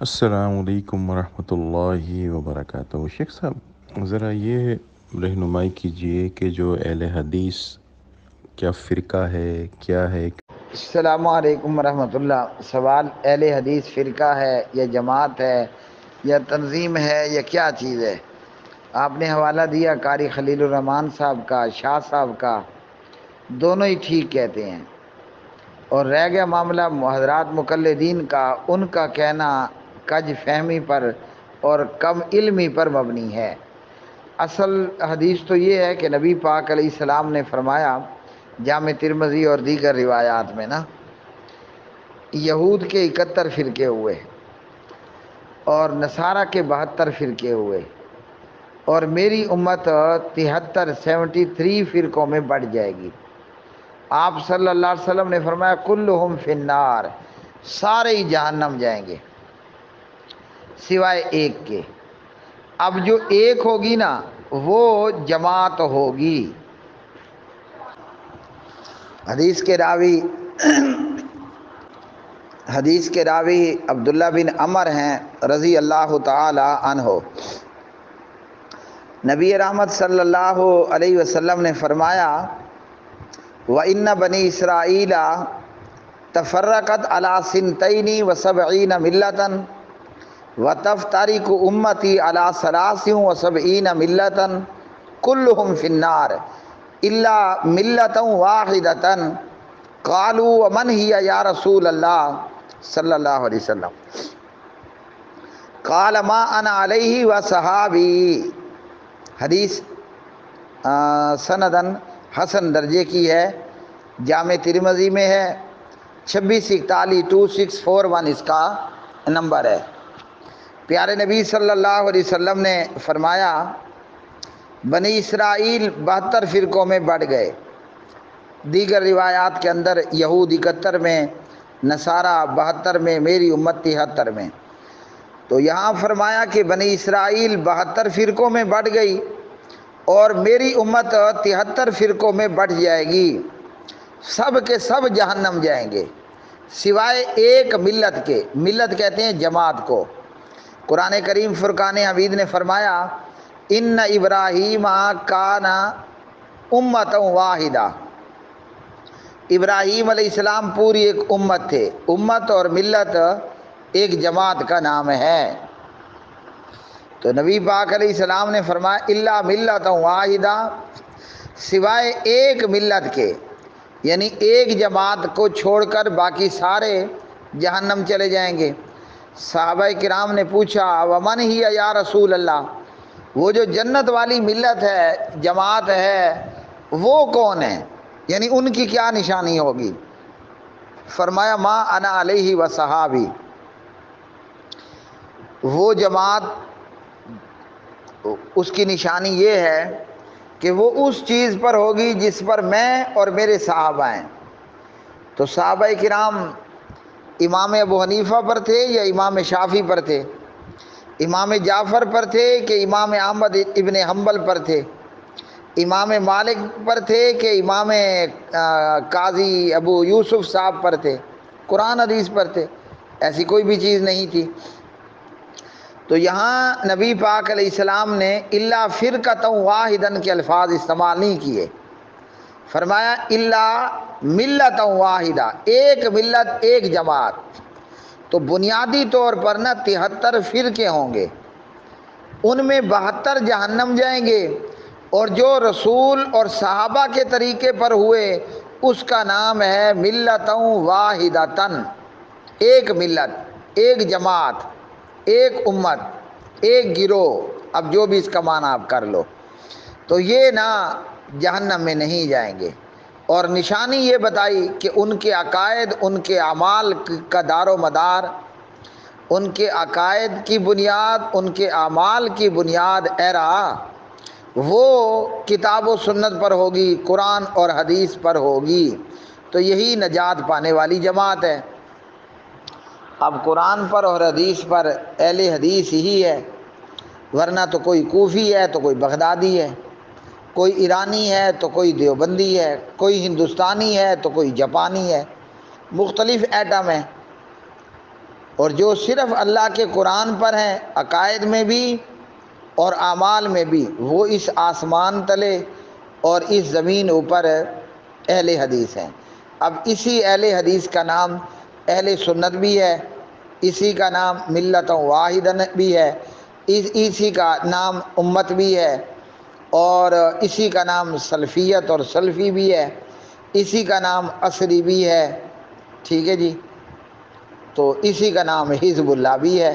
السلام علیکم ورحمۃ اللہ وبرکاتہ۔ شیخ صاحب، ذرا یہ رہنمائی کیجئے کہ جو اہل حدیث کیا فرقہ ہے، کیا ہے؟ السلام علیکم ورحمۃ اللہ۔ سوال اہل حدیث فرقہ ہے یا جماعت ہے یا تنظیم ہے یا کیا چیز ہے؟ آپ نے حوالہ دیا قاری خلیل الرحمان صاحب کا، شاہ صاحب کا، دونوں ہی ٹھیک کہتے ہیں، اور رہ گیا معاملہ حضرات مقلدین کا، ان کا کہنا کج فہمی پر اور کم علمی پر مبنی ہے۔ اصل حدیث تو یہ ہے کہ نبی پاک علیہ السلام نے فرمایا جامع ترمذی اور دیگر روایات میں نا، یہود کے 71 فرقے ہوئے اور نصارہ کے 72 فرقے ہوئے، اور میری امت 73 فرقوں میں بڑھ جائے گی۔ آپ صلی اللہ علیہ وسلم نے فرمایا کلہم فی النار، سارے ہی جہنم جائیں گے سوائے ایک کے۔ اب جو ایک ہوگی نا وہ جماعت ہوگی۔ حدیث کے راوی عبداللہ بن عمر ہیں رضی اللہ تعالی عنہ۔ نبی رحمت صلی اللہ علیہ وسلم نے فرمایا وَإِنَّ بَنِي إِسْرَائِيلَ تَفَرَّقَتْ عَلَىٰ 72 مِلَّةً وَتَفْتَرِقُ أُمَّتِي عَلَىٰ 73 مِلَّةً كُلُّهُمْ فِي النَّارِ إِلَّا مِلَّةً وَاحِدَةً قَالُوا وَمَنْ هِيَ يَا رَسُولَ اللَّهِ صلی اللہ علیہ وسلم قَالَ مَا أَنَا عَلَيْهِ وَصَحَابِي۔ حدیث سندن حسن درجے کی ہے، جامع ترمذی میں ہے، 2641 اس کا نمبر ہے۔ پیارے نبی صلی اللہ علیہ وسلم نے فرمایا بنی اسرائیل 72 فرقوں میں بڑھ گئے۔ دیگر روایات کے اندر یہود 71 میں، نصارہ 72 میں، میری امت 73 میں۔ تو یہاں فرمایا کہ بنی اسرائیل 72 فرقوں میں بڑھ گئی اور میری امت 73 فرقوں میں بڑھ جائے گی، سب کے سب جہنم جائیں گے سوائے ایک ملت کے۔ ملت کہتے ہیں جماعت کو۔ قرآن کریم فرقان حمید نے فرمایا ان ابراہیم کان امۃ واحدہ۔ ابراہیم علیہ السلام پوری ایک امت تھے۔ امت اور ملت ایک جماعت کا نام ہے۔ تو نبی پاک علیہ السلام نے فرمایا الا ملۃ واحدہ، سوائے ایک ملت کے، یعنی ایک جماعت کو چھوڑ کر باقی سارے جہنم چلے جائیں گے۔ صحابہ کرام نے پوچھا ومن ہی یا رسول اللہ، وہ جو جنت والی ملت ہے، جماعت ہے، وہ کون ہے، یعنی ان کی کیا نشانی ہوگی؟ فرمایا ما انا علیہ وصحابی، وہ جماعت اس کی نشانی یہ ہے کہ وہ اس چیز پر ہوگی جس پر میں اور میرے صحابہ ہیں۔ تو صحابہ کرام امام ابو حنیفہ پر تھے یا امام شافعی پر تھے؟ امام جعفر پر تھے کہ امام احمد ابن حنبل پر تھے؟ امام مالک پر تھے کہ امام قاضی ابو یوسف صاحب پر تھے؟ قرآن حدیث پر تھے، ایسی کوئی بھی چیز نہیں تھی۔ تو یہاں نبی پاک علیہ السلام نے الا فرقۃ واحدًا کے الفاظ استعمال نہیں کیے، فرمایا الا ملۃ واحدہ، ایک ملت، ایک جماعت۔ تو بنیادی طور پر نا 73 فرقے ہوں گے، ان میں 72 جہنم جائیں گے، اور جو رسول اور صحابہ کے طریقے پر ہوئے اس کا نام ہے ملۃ واحدۃ، ایک ملت، ایک جماعت، ایک امت، ایک گروہ، اب جو بھی اس کا معنی آپ کر لو۔ تو یہ نا جہنم میں نہیں جائیں گے۔ اور نشانی یہ بتائی کہ ان کے عقائد، ان کے اعمال کا دار و مدار، ان کے عقائد کی بنیاد، ان کے اعمال کی بنیاد اے رہا وہ کتاب و سنت پر ہوگی، قرآن اور حدیث پر ہوگی۔ تو یہی نجات پانے والی جماعت ہے۔ اب قرآن پر اور حدیث پر اہل حدیث ہی ہے، ورنہ تو کوئی کوفی ہے تو کوئی بغدادی ہے، کوئی ایرانی ہے تو کوئی دیوبندی ہے، کوئی ہندوستانی ہے تو کوئی جاپانی ہے، مختلف ایٹم ہیں۔ اور جو صرف اللہ کے قرآن پر ہیں عقائد میں بھی اور اعمال میں بھی، وہ اس آسمان تلے اور اس زمین اوپر اہل حدیث ہیں۔ اب اسی اہل حدیث کا نام اہل سنت بھی ہے، اسی کا نام ملت واحدہ بھی ہے، اسی کا نام امت بھی ہے، اور اسی کا نام سلفیت اور سلفی بھی ہے، اسی کا نام عصری بھی ہے، ٹھیک ہے جی، تو اسی کا نام حزب اللہ بھی ہے۔